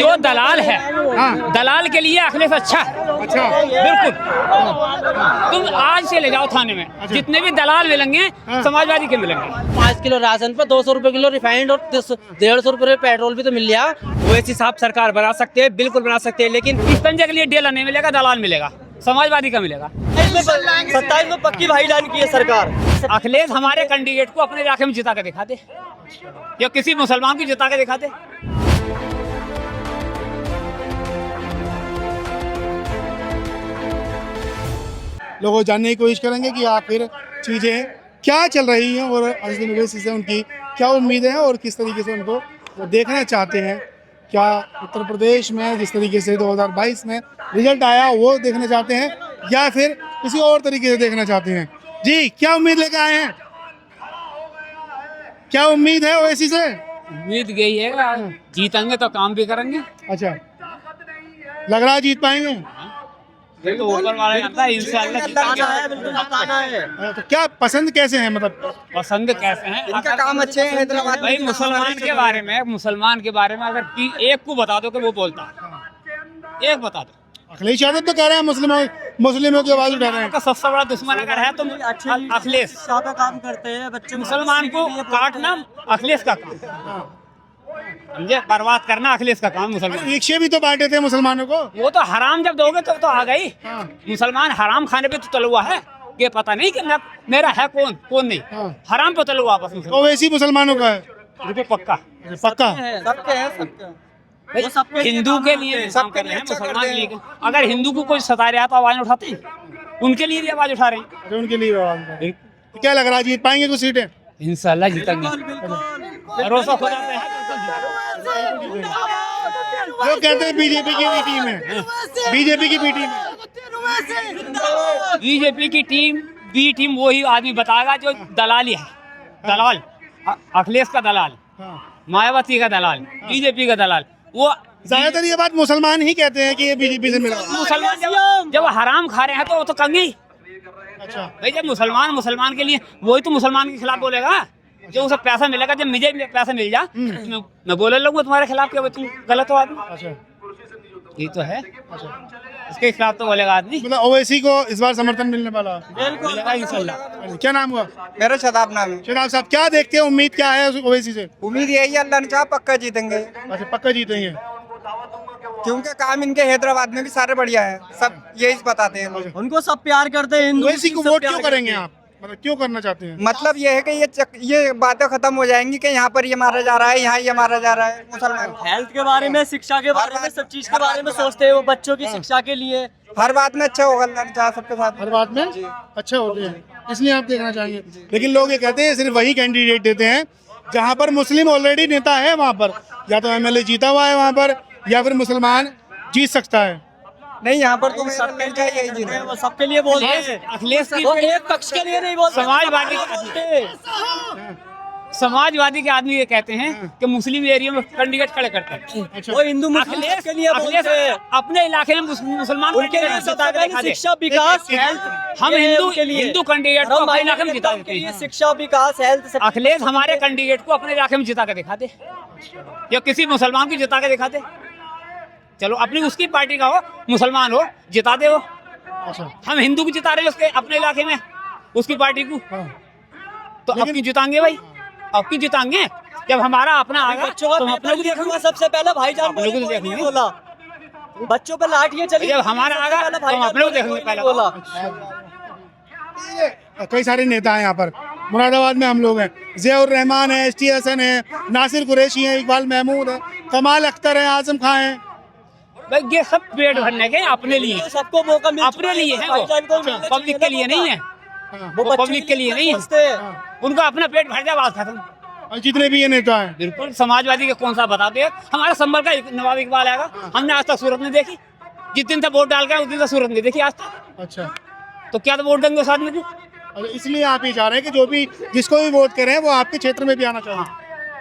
जो दलाल है, हाँ। दलाल के लिए अखिलेश अच्छा है। अच्छा। बिल्कुल। तुम आज से ले जाओ थाने में, जितने भी दलाल मिलेंगे समाजवादी के मिलेंगे। 5 किलो राशन पर 200 रुपए किलो रिफाइंड और 150 रुपए पेट्रोल भी तो मिल गया। वैसी साहब सरकार बना सकते हैं, बिल्कुल बना सकते हैं, लेकिन इस तंजे के लिए डीलर नहीं मिलेगा, दलाल मिलेगा, समाजवादी का मिलेगा। 27 में पक्की भाईजान की है सरकार। अखिलेश हमारे कैंडिडेट को अपने इलाके में जिता के दिखा दे, या किसी मुसलमान को जिता के दिखा दे। लोगों जानने की कोशिश करेंगे कि आखिर चीज़ें क्या चल रही हैं और अजीम ओवैसी से उनकी क्या उम्मीदें हैं और किस तरीके से उनको वो देखना चाहते हैं। क्या उत्तर प्रदेश में जिस तरीके से 2022 में रिजल्ट आया वो देखना चाहते हैं या फिर किसी और तरीके से देखना चाहते हैं। जी, क्या उम्मीद लेकर आए हैं? क्या उम्मीद है ओवैसी से? उम्मीद यही है, जीतेंगे तो काम भी करेंगे। अच्छा, लग रहा है जीत पाएंगे? तो ऊपर वाला जानता है, इंशाल्लाह जिताना है, बिल्कुल जिताना है। तो क्या पसंद कैसे हैं, मतलब पसंद कैसे हैं? इनका काम अच्छे है हैदराबाद भाई मुसलमान के बारे में अगर एक को बता दो कि वो बोलता है, एक बता दो। अखिलेश यादव तो कह रहे हैं मुस्लिमों की आवाज उठा रहे हैं। का सबसे बड़ा दुश्मन अगर है तो अखिलेश। ज्यादा काम करते हैं बच्चे। मुसलमान को काटना अखिलेश का काम, समझे? बर्बाद करना अखिलेश का काम। मुसलमान रिक्शे भी तो बांटे थे मुसलमानों को। वो तो हराम जब दोगे तो आ गई। मुसलमान हराम खाने पे तो तलुआ है, ये पता नहीं कि मेरा है कौन नहीं। हराम पे तलुआ आपस में। ओवैसी मुसलमानों का है बिल्कुल पक्का। पक्का। सबके हैं, सबके। हिंदू के लिए काम कर रहे हैं, मुसलमान के लिए। अगर हिंदू को कोई सता रहा है तो आवाज उठाते हैं, उनके लिए भी आवाज उठा रहे हैं। अच्छा, उनके लिए आवाज उठा रहे हैं। तो क्या लग रहा है जीत पाएंगे कुछ सीटें? इंशाल्लाह जीतेंगे, भरोसा खुदा पे है। लोग कहते हैं बीजेपी की भी टीम है, बीजेपी की भी टीम है। बीजेपी की टीम बी टीम वही आदमी बताएगा जो दलाली है। दलाल अखिलेश का दलाल, मायावती का दलाल, बीजेपी का दलाल। वो ज्यादातर ये बात मुसलमान ही कहते हैं कि ये बीजेपी से मिला। मुसलमान जब हराम खा रहे हैं तो वो तो कंगे ही। अच्छा, भाई जब मुसलमान के लिए, वही तो मुसलमान के खिलाफ बोलेगा। जो उसे पैसा मिलेगा, जब मुझे पैसा मिल जा मैं बोलने लगूंगा तुम्हारे खिलाफ कि तुम गलत हो आदमी। अच्छा, ये तो है, इसके खिलाफ तो बोलेगा आदमी। मतलब ओवैसी को इस बार समर्थन मिलने वाला मिलेगा इंशाल्लाह। क्या नाम हुआ? मेरा शदाब नाम है। शदाब साहब, क्या देखते हैं, उम्मीद क्या है ओवैसी से? उम्मीद यही है, अल्लाह ने चाहा पक्का जीतेंगे, अच्छा, पक्का जीतेंगे। क्योंकि काम इनके हैदराबाद में भी सारे बढ़िया है, सब यही बताते हैं लोग। उनको सब प्यार करते हैं। ओवैसी को वोट क्यों करेंगे आप? मतलब क्यों करना चाहते हैं? मतलब ये है कि ये बातें खत्म हो जाएंगी कि यहाँ पर ये मारा जा रहा है, यहाँ ये मारा जा रहा है। मुसलमान हेल्थ के बारे में, शिक्षा के बारे में, सब चीज के बारे में सोचते हैं वो, बच्चों की शिक्षा के लिए। हर बात में अच्छा होगा, अल्लाह ने चाहा सबके साथ। हर बात में अच्छे होते हैं, इसलिए आप देखना चाहेंगे। लेकिन लोग ये कहते हैं सिर्फ वही कैंडिडेट देते हैं जहाँ पर मुस्लिम ऑलरेडी नेता है, वहाँ पर या तो एमएलए जीता हुआ है वहाँ पर, या फिर मुसलमान जीत सकता है। नहीं, यहाँ पर तो यही जीते। वो सबके लिए बोलते हैं। अखिलेश की वो एक पक्ष के लिए नहीं बोलते, समाजवादी के आदमी ये कहते हैं कि मुस्लिम एरिया में कैंडिडेट खड़े करते हैं। अच्छा, वो हिंदू मुस्लिम के लिए अखिलेश बोलते हैं। अपने इलाके में मुसलमान उनके लिए सबसे पहले शिक्षा, विकास, हेल्थ। हम के लिए हिंदू कैंडिडेट को अपने इलाके में जिता देते हैं। शिक्षा, विकास, हेल्थ। अखिलेश हमारे कैंडिडेट को अपने इलाके में जिता के दिखा दे, या किसी मुसलमान को जिता के दिखा दे। चलो अपनी उसकी पार्टी का हो, मुसलमान हो, जिता दे वो। अच्छा, हम हिंदू को जिता रहे हैं उसके अपने इलाके में, उसकी पार्टी को। तो अपनी जिताएंगे भाई, आपकी जिताएंगे। जब हमारा अपना आएगा बच्चों का तो हम अपने को देखूंगा सबसे पहले भाईजान अपने को देखेंगे। बोला। बच्चों पे लाठियां चली, जब हमारा आएगा तो हम अपने को देखेंगे पहले। बोला। कई सारे नेता हैं यहाँ पर। मुरादाबाद में हम लोग हैं, ज़ियाउर रहमान है, ST हसन है, नासिर कुरैशी है, इकबाल महमूद है, कमाल अख्तर है, आजम खां है। भाई ये सब पेट भरने के अपने लिए, सबको मौका मिल अपने लिए है वो, पब्लिक के लिए नहीं है। वो पब्लिक के लिए नहीं है, उनका अपना पेट भर जाए, बात खत्म। और जितने भी ये नेता हैं, बिल्कुल समाजवादी के कौन सा बताते हैं? हमारा संभल का नवाब इकबाल आएगा, हमने आज तक सूरत नहीं देखी। जिस दिन तक वोट डाल गया उस दिन तक सूरत नहीं देखी आज तक। अच्छा, तो क्या तो वोट देंगे उस आदमी को? और इसलिए आप ही चाह रहे हैं कि जो भी जिसको भी वोट करें वो आपके क्षेत्र में भी आना चाहिए।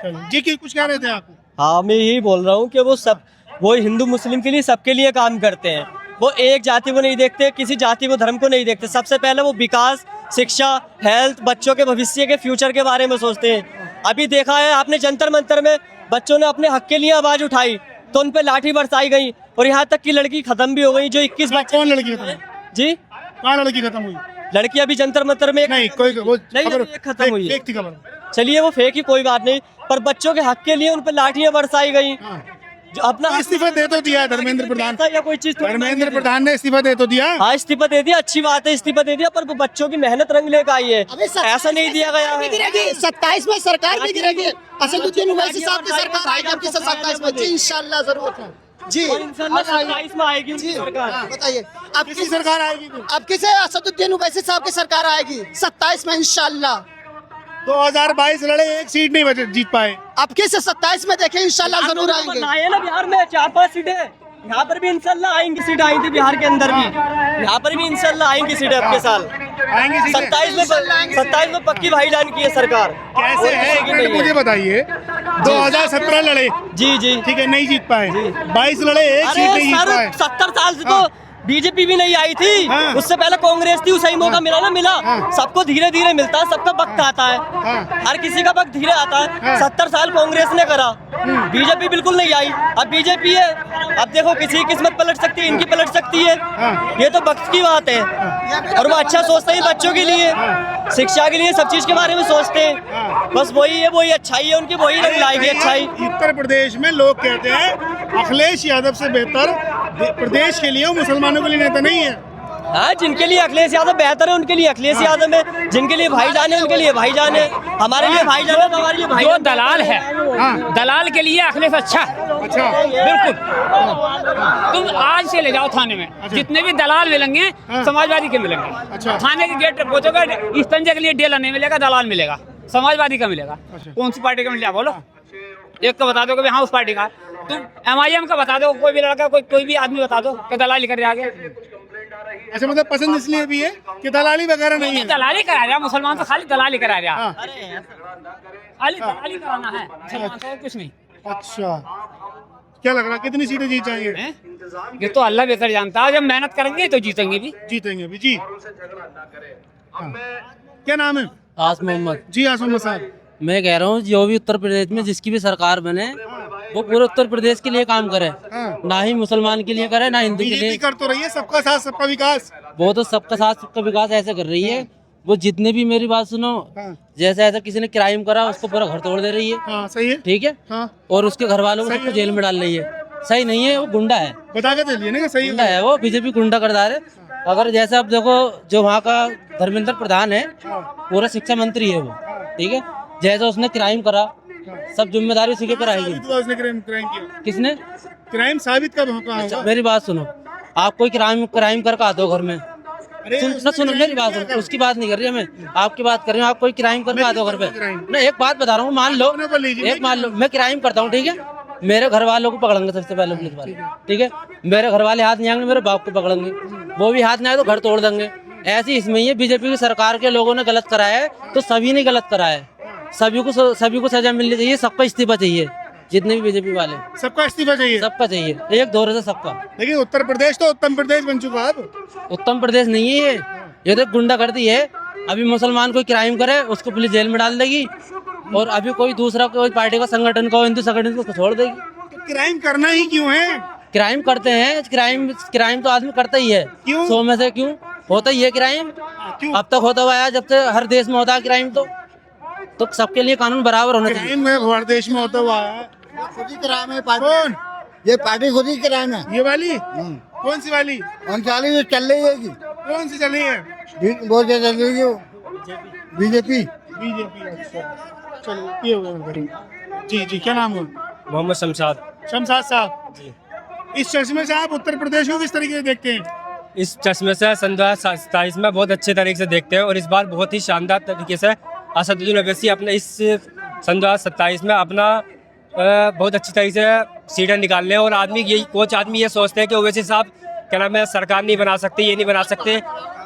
चलिए जी, कुछ कह रहे थे आप? हाँ, मैं यही बोल रहा हूँ कि वो हिंदू मुस्लिम के लिए, सबके लिए काम करते हैं। वो एक जाति को नहीं देखते, किसी जाति को, धर्म को नहीं देखते। सबसे पहले वो विकास, शिक्षा, हेल्थ, बच्चों के भविष्य के फ्यूचर के बारे में सोचते हैं। अभी देखा है आपने, जंतर मंतर में बच्चों ने अपने हक के लिए आवाज उठाई, तो उन पे लाठी बरसाई गई और यहाँ तक की लड़की खत्म भी हो गई जो 21 बच्चे। कौन लड़की खत्म? जी कहाँ लड़की खत्म हुई? लड़की अभी जंतर मंतर में नहीं कोई वो नहीं, खबर एक खत्म हुई है। फेक थी खबर। चलिए वो फेक ही कोई बात नहीं, पर बच्चों के हक के लिए उन पे लाठियां बरसाई गई। हाँ। जो अपना इस्तीफा दे तो दिया धर्मेंद्र प्रधान, या कोई चीज धर्मेंद्र प्रधान ने इस्तीफा दे तो दिया। हाँ इस्तीफा दे दिया, अच्छी बात है इस्तीफा दे दिया, पर वो बच्चों की मेहनत रंग लेकर आई है, ऐसा नहीं दिया गया है। 27 में सरकार भी गिरेगी, असदुद्दीन ओवैसी साहब की सरकार आएगी आपकी 27 में जी इंशाल्लाह जरूर जी। और इंशाल्लाह 27 में आएगी उनकी सरकार। बताइए अब किसकी सरकार आएगी? अब किसे? असदुद्दीन ओवैसी साहब की सरकार आएगी 27 में इंशाल्लाह। 2022 लड़े, एक सीट नहीं बचे जीत पाए। अब किसे 27 में देखें इंशाल्लाह जरूर आएंगे। आए ना बिहार में 4-5 सीटें, यहाँ पर भी इंशाल्लाह आएंगी सीट, आई थी बिहार के अंदर भी, यहाँ पर भी इंशाल्लाह आएंगी सीटें अगले साल। आएंगी सीटें? 27 में पक्की भाईजान की है सरकार। कैसे है एक मिनट मुझे बताइए। 2017 लड़े, जी जी ठीक है, नहीं जीत पाए। 22 लड़े, एक सीट नहीं जीत पाए। 70 साल से तो बीजेपी भी नहीं आई थी, हाँ। उससे पहले कांग्रेस थी, उसे ही मौका मिला ना, मिला। हाँ। सबको धीरे धीरे मिलता है, सबका वक्त आता है, हाँ। हर किसी का वक्त धीरे आता है। हाँ। 70 साल कांग्रेस ने करा, बीजेपी बिल्कुल नहीं आई, अब बीजेपी है। अब देखो किसी की किस्मत पलट सकती है, इनकी पलट सकती है, हाँ। ये तो वक्त की बात है। और वो अच्छा सोचते हैं बच्चों के लिए, शिक्षा के लिए, सब चीज के बारे में सोचते हैं। बस वही है, वही अच्छाई है उनकी, वही रंग लाएगी अच्छाई। उत्तर प्रदेश में लोग कहते हैं अखिलेश यादव से बेहतर प्रदेश के लिए मुसलमानों के लिए नेता नहीं है। हाँ, जिनके लिए अखिलेश यादव बेहतर है उनके लिए अखिलेश यादव है, जिनके लिए भाईजान है उनके लिए भाईजान है, हमारे लिए भाईजान है तो हमारे लिए जो भाईजान। दलाल है, हाँ। दलाल के लिए अखिलेश अच्छा है, अच्छा, बिल्कुल। तुम आज से ले जाओ थाने में, जितने भी दलाल मिलेंगे समाजवादी के मिलेंगे। अच्छा। थाने के गेट पे पहुंचोगे, इस तंजे के लिए डेला नहीं मिलेगा, दलाल मिलेगा, समाजवादी का मिलेगा। कौन सी पार्टी का मिलेगा बोलो? एक का बता दो कि हाँ उस पार्टी का। तुम MIM का बता दो, कोई भी लड़का, कोई भी आदमी बता दो कि दलाली कर आगे। अच्छा, मतलब पसंद इसलिए भी है कि दलाली वगैरह नहीं है। दलाली करा रहा, मुसलमान तो खाली दलाली करा रहा, हाँ। खाली दलाली कराना है मुसलमान को, और कुछ नहीं। अच्छा, क्या लग रहा है कितनी सीटें जीत जाएंगे? हैं? ये तो अल्लाह बेहतर जानता है, जब मेहनत करेंगे तो जीतेंगे भी। जीतेंगे भी जी। हाँ। क्या नाम है? आस मोहम्मद। जी आसम साहब, मैं कह रहा हूँ जो भी उत्तर प्रदेश में जिसकी भी सरकार बने वो पूरे उत्तर प्रदेश के लिए काम करे, हाँ। ना ही मुसलमान के लिए करे ना हिंदू के बीजेपी लिए। कर तो रही है सबका साथ सबका विकास। वो तो सबका साथ सबका विकास ऐसे कर रही है, वो जितने भी, मेरी बात सुनो, हाँ। जैसे ऐसा किसी ने क्राइम करा उसको पूरा घर तोड़ दे रही है, हाँ सही है। ठीक है, हाँ, और उसके घर वालों को सबको जेल में डाल रही है। सही नहीं है, वो गुंडा है, बता के चलिए ना कि सही गुंडा है। है वो, बीजेपी गुंडा करदार है। अगर जैसे अब देखो जो वहाँ का धर्मेंद्र प्रधान है, पूरा शिक्षा मंत्री है वो, ठीक है, जैसे उसने क्राइम करा सब जिम्मेदारी उसी के ऊपर आएगी। साबित हुआ उसने क्राइम किया। किसने? क्राइम साबित कब होगा? अच्छा, मेरी बात सुनो, आप कोई क्राइम करके आते हो घर में, अरे सुनो मेरी बात सुनो, उसकी बात नहीं कर रही मैं, आपकी बात कर रही हूँ। आप कोई क्राइम करके आते हो घर पे, मैं एक बात बता रहा हूँ, मान लो मैं क्राइम करता हूँ, ठीक है, मेरे घर वालों को पकड़ेंगे सबसे पहले पुलिस वाले, ठीक है, मेरे घर वाले हाथ नहीं आएंगे, मेरे बाप को पकड़ेंगे, वो भी हाथ नहीं आए तो घर तोड़ देंगे। ऐसे इसमें ये बीजेपी की सरकार के लोगों ने गलत कराया है तो सभी ने गलत कराया है, सभी को सजा मिलनी चाहिए, सबका इस्तीफा चाहिए, जितने भी बीजेपी वाले, सबका इस्तीफा चाहिए, सबका चाहिए, एक दौरे से सबका। लेकिन उत्तर प्रदेश तो उत्तम प्रदेश बन चुका है अब। उत्तर प्रदेश नहीं है ये तो गुंडागर्दी है। अभी मुसलमान कोई क्राइम करे उसको पुलिस जेल में डाल देगी, और अभी कोई दूसरा कोई पार्टी का संगठन को, हिंदू संगठन को छोड़ देगी। तो क्राइम करना ही क्यों है? क्राइम करते हैं, क्राइम तो आदमी करता ही है, क्यों? 100 में से क्यों होता ही है क्राइम, क्यों? अब तक होता हुआ है, जब से हर देश में होता है क्राइम, तो सबके लिए कानून बराबर होना चाहिए। क्राइम में हर देश में होता हुआ है। खुद ही क्राइम है पार्टी, कौन? ये पार्टी खुद ही क्राइम है। ये वाली? कौन सी वाली? उनचाली जो चल रही है कौन सी चल रही है? वो जो चल रही है बीजेपी। बीजेपी। अच्छा, चलो ये हो गया। जी जी, क्या नाम है? मोहम्मद शमशाद। शमशाद साहब जी, इस चश्मे से आप उत्तर प्रदेश को किस तरीके से देखते हैं? इस चश्मे से सन 2027 में बहुत अच्छे तरीके से देखते हैं, और इस बार बहुत ही शानदार तरीके से असदुद्दीन ओवैसी अपने इस सन 2027 में अपना बहुत अच्छी तरीके से सीटें निकाल लें। और आदमी ये सोचते हैं कि ओवैसी साहब क्या नाम है सरकार नहीं बना सकते, ये नहीं बना सकते,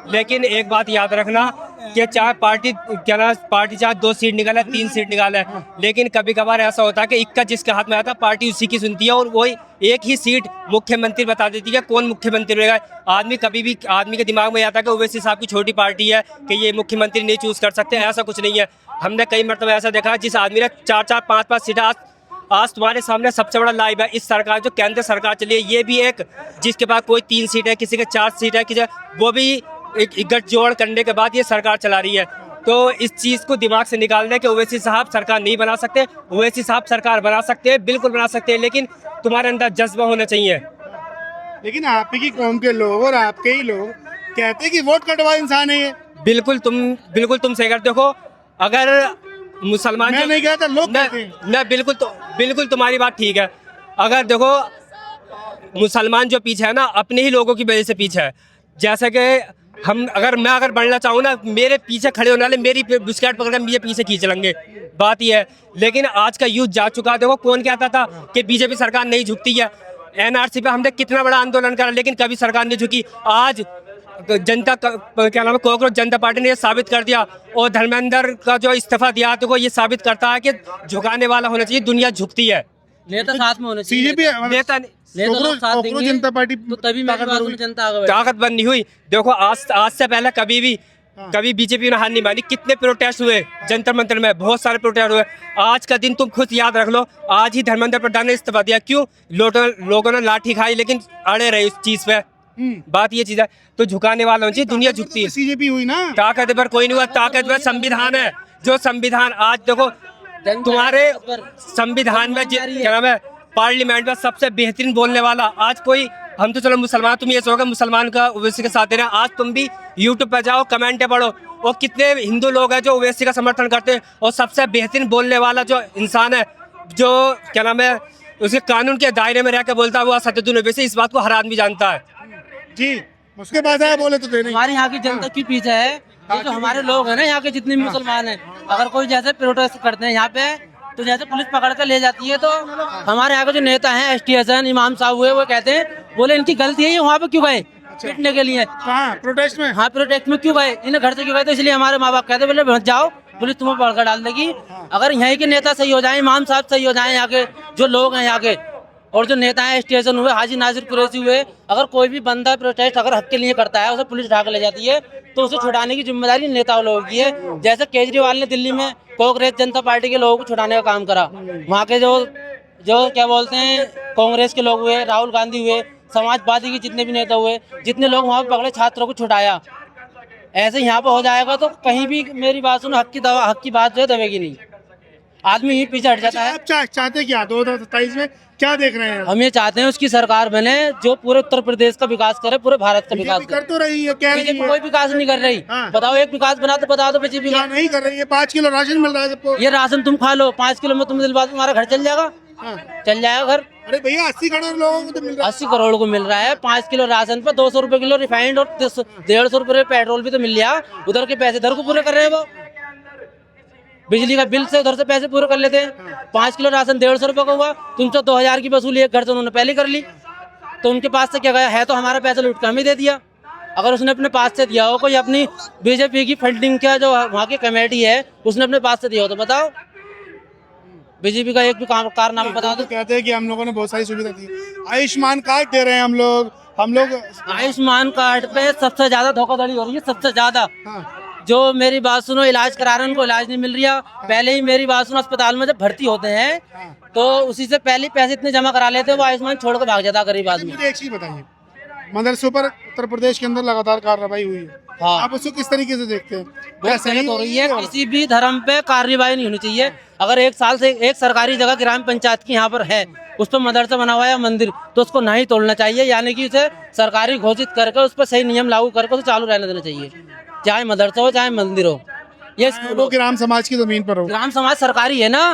लेकिन एक बात याद रखना कि चाहे पार्टी चाहे 2 सीट निकाले 3 सीट निकाले, लेकिन कभी कभार ऐसा होता है कि इक्का जिसके हाथ में आता है पार्टी उसी की सुनती है, और वही एक ही सीट मुख्यमंत्री बता देती है कौन मुख्यमंत्री रहेगा। आदमी के दिमाग में आता है कि ओवैसी साहब की छोटी पार्टी है कि ये मुख्यमंत्री नहीं चूज कर सकते, ऐसा कुछ नहीं है। हमने कई मरतबा ऐसा देखा जिस आदमी ने 4-4, 5-5 सीटें आज तुम्हारे सामने सबसे बड़ा लाइव है। इस सरकार जो केंद्र सरकार चली है, ये भी एक जिसके पास कोई 3 सीट है, किसी के 4 सीट है, किसी वो भी एक गठजोड़ करने के बाद ये सरकार चला रही है। तो इस चीज़ को दिमाग से निकाल दें कि ओवैसी साहब सरकार नहीं बना सकते। ओवैसी साहब सरकार बना सकते हैं, बिल्कुल बना सकते हैं, लेकिन तुम्हारे अंदर जज्बा होना चाहिए। लेकिन आप ही की कौम के लोग और आपके ही लोग कहते हैं कि वोट कटवा इंसान है ये। बिल्कुल तुम सही करते हो। अगर मुसलमान मैं नहीं कहता, लोग कहते हैं। न बिल्कुल तुम्हारी बात ठीक है। अगर देखो मुसलमान जो पीछे है ना, अपने ही लोगों की वजह से पीछे है। जैसे कि मैं अगर बढ़ना चाहूँ ना, मेरे पीछे खड़े होने वाले मेरी बिस्किट पकड़ कर मुझे पीछे खींच लेंगे, बात यह है। लेकिन आज का यूथ जा चुका है। देखो कौन कहता था कि बीजेपी सरकार नहीं झुकती है। एनआरसी पे हमने कितना बड़ा आंदोलन करा, लेकिन कभी सरकार नहीं झुकी। आज जनता क्या नाम है, कॉकरोच जनता पार्टी ने ये साबित कर दिया, और धर्मेंद्र का जो इस्तीफा दिया तो वो ये साबित करता है कि झुकाने वाला होना चाहिए, दुनिया झुकती है। नेता साथ में होने चाहिए। सीजेपी नेता लोग साथ कॉकरोच देंगे, जनता पार्टी तो तभी मेरी बात सुनो, जनता आगे बढ़ेगी। ताकतवर नहीं हुई। देखो आज से पहले कभी बीजेपी ने हार नहीं मानी। कितने प्रोटेस्ट हुए जंतर मंतर में, बहुत सारे प्रोटेस्ट हुए। आज का दिन तुम खुद याद रख लो, आज ही धर्मेंद्र प्रधान ने इस्तीफा दिया। क्यों? लोगों ने लाठी खाई, लेकिन अड़े रहे इस चीज पे। बात ये चीज है। तो झुकाने वाला होना चाहिए, दुनिया झुकती है। सीजेपी हुई ना, ताकतवर कोई नहीं हुआ। ताकतवर संविधान है। जो संविधान आज देखो तुम्हारे संविधान में क्या नाम है, पार्लियामेंट में सबसे बेहतरीन बोलने वाला आज कोई, हम तो चलो मुसलमान, तुम ये सोचोगे मुसलमान का ओवैसी के साथ देना। आज तुम भी यूट्यूब पर जाओ, कमेंटें पढ़ो, और कितने हिंदू लोग हैं जो ओवैसी का समर्थन करते हैं। और सबसे बेहतरीन बोलने वाला जो इंसान है, जो क्या नाम है, उसके कानून के दायरे में रह के बोलता है, वो असदुद्दीन ओवैसी। इस बात को हर आदमी जानता है जी। उसके बाद आया बोले तो दे नहीं। हमारे यहाँ की जनता की पीछे है। ये जो हमारे लोग हैं ना, यहाँ के जितने भी मुसलमान हैं, अगर कोई जैसे प्रोटेस्ट करते हैं यहाँ पे, तो जैसे पुलिस पकड़ कर ले जाती है। तो हमारे यहाँ के जो नेता हैं, ST हसन इमाम साहब हुए, वो कहते हैं, बोले इनकी गलती है, ये वहाँ पे क्यों गए पिटने के लिए? हाँ, प्रोटेस्ट में। हाँ, प्रोटेस्ट में क्यों गए? इन्हें घर से क्यों गए? तो इसलिए हमारे माँ बाप कहते बोले मत जाओ, पुलिस तुम्हें पकड़ डाल देगी। अगर यहाँ के नेता सही हो जाए, इमाम साहब सही हो जाए, यहाँ के जो लोग हैं यहाँ के, और जो नेता हैं ST हसन हुए, हाजी नासिर कुरैशी हुए, अगर कोई भी बंदा प्रोटेस्ट अगर हक के लिए करता है, उसे पुलिस ढाक ले जाती है, तो उसे छुड़ाने की जिम्मेदारी नेताओं लोगों की है। जैसे केजरीवाल ने दिल्ली में कांग्रेस जनता पार्टी के लोगों को छुड़ाने का काम करा, वहाँ के जो क्या बोलते हैं कांग्रेस के लोग हुए, राहुल गांधी हुए, समाजवादी के जितने भी नेता हुए, जितने लोग वहाँ पे पकड़े, छात्रों को छुड़ाया। ऐसे यहाँ पे हो जाएगा तो कहीं भी मेरी बात सुनो, हक की बात जो है दबेगी नहीं, आदमी ही पीछे हट जाता है। आप चाहते क्या 2027 में क्या देख रहे हैं? हम ये चाहते हैं उसकी सरकार बने जो पूरे उत्तर प्रदेश का विकास करे, पूरे भारत का विकास कर तो रही है, कह रही बीजेपी है। कोई विकास नहीं कर रही। हाँ। बताओ एक विकास बना तो बता दो बीजेपी क्या नहीं कर रही है? 5 किलो राशन मिल रहा है सबको। ये राशन तुम खा लो, 5 किलो में तुम दिलवा दो, तुम्हारा घर चल जाएगा। हाँ। चल जाएगा घर। अरे भैया 80 करोड़ लोगों को तो मिल रहा है। 80 करोड़ को मिल रहा है 5 किलो राशन पर, 200 रुपए किलो रिफाइंड और 150 रुपए पेट्रोल भी तो मिल गया। उधर के पैसे इधर को पूरे कर रहे हैं वो, बिजली का बिल से उधर से पैसे पूरे कर लेते हैं। 5 किलो राशन 150 रुपए का हुआ, तुमसे 2000 की वसूली एक घर से उन्होंने पहले कर ली, तो उनके पास से क्या गया है? तो हमारा पैसा लूट कर हमें दे दिया। अगर उसने अपने पास से दिया हो, कोई अपनी बीजेपी की फंडिंग का जो वहाँ की कमेटी है उसने अपने पास से दिया हो, तो बताओ बीजेपी का एक भी कारनामा बता दो। कहते हैं कि हम लोगों ने बहुत सारी सुविधा दी, आयुष्मान कार्ड दे रहे हैं हम लोग। आयुष्मान कार्ड पे सबसे ज्यादा धोखाधड़ी हो रही है, सबसे ज्यादा। हाँ। जो मेरी बात सुनो, इलाज करा रहे हैं उनको इलाज नहीं मिल रहा। पहले ही मेरी बात सुनो, अस्पताल में जब भर्ती होते हैं तो उसी से पहले पैसे इतने जमा करा लेते हैं, वो आयुष्मान छोड़ कर भाग जाता गरीब आदमी। मुझे एक चीज बताइए, मदरसों पर उत्तर प्रदेश के अंदर लगातार कार्रवाई हुई है, हाँ। आप उसको किस तरीके से देखते हैं? क्या बहुत सही गलत हो रही है। और- किसी भी धर्म पे कार्रवाई नहीं होनी चाहिए। अगर एक साल से एक सरकारी जगह ग्राम पंचायत की यहाँ पर है, उस पर मदरसा बना हुआ है मंदिर, तो उसको नहीं तोड़ना चाहिए, यानी कि उसे सरकारी घोषित करके उस पर सही नियम लागू करके उसे चालू रहने देना चाहिए, चाहे मदरसा हो चाहे मंदिर हो। ये वो ग्राम समाज की जमीन पर हो। ग्राम समाज सरकारी है ना,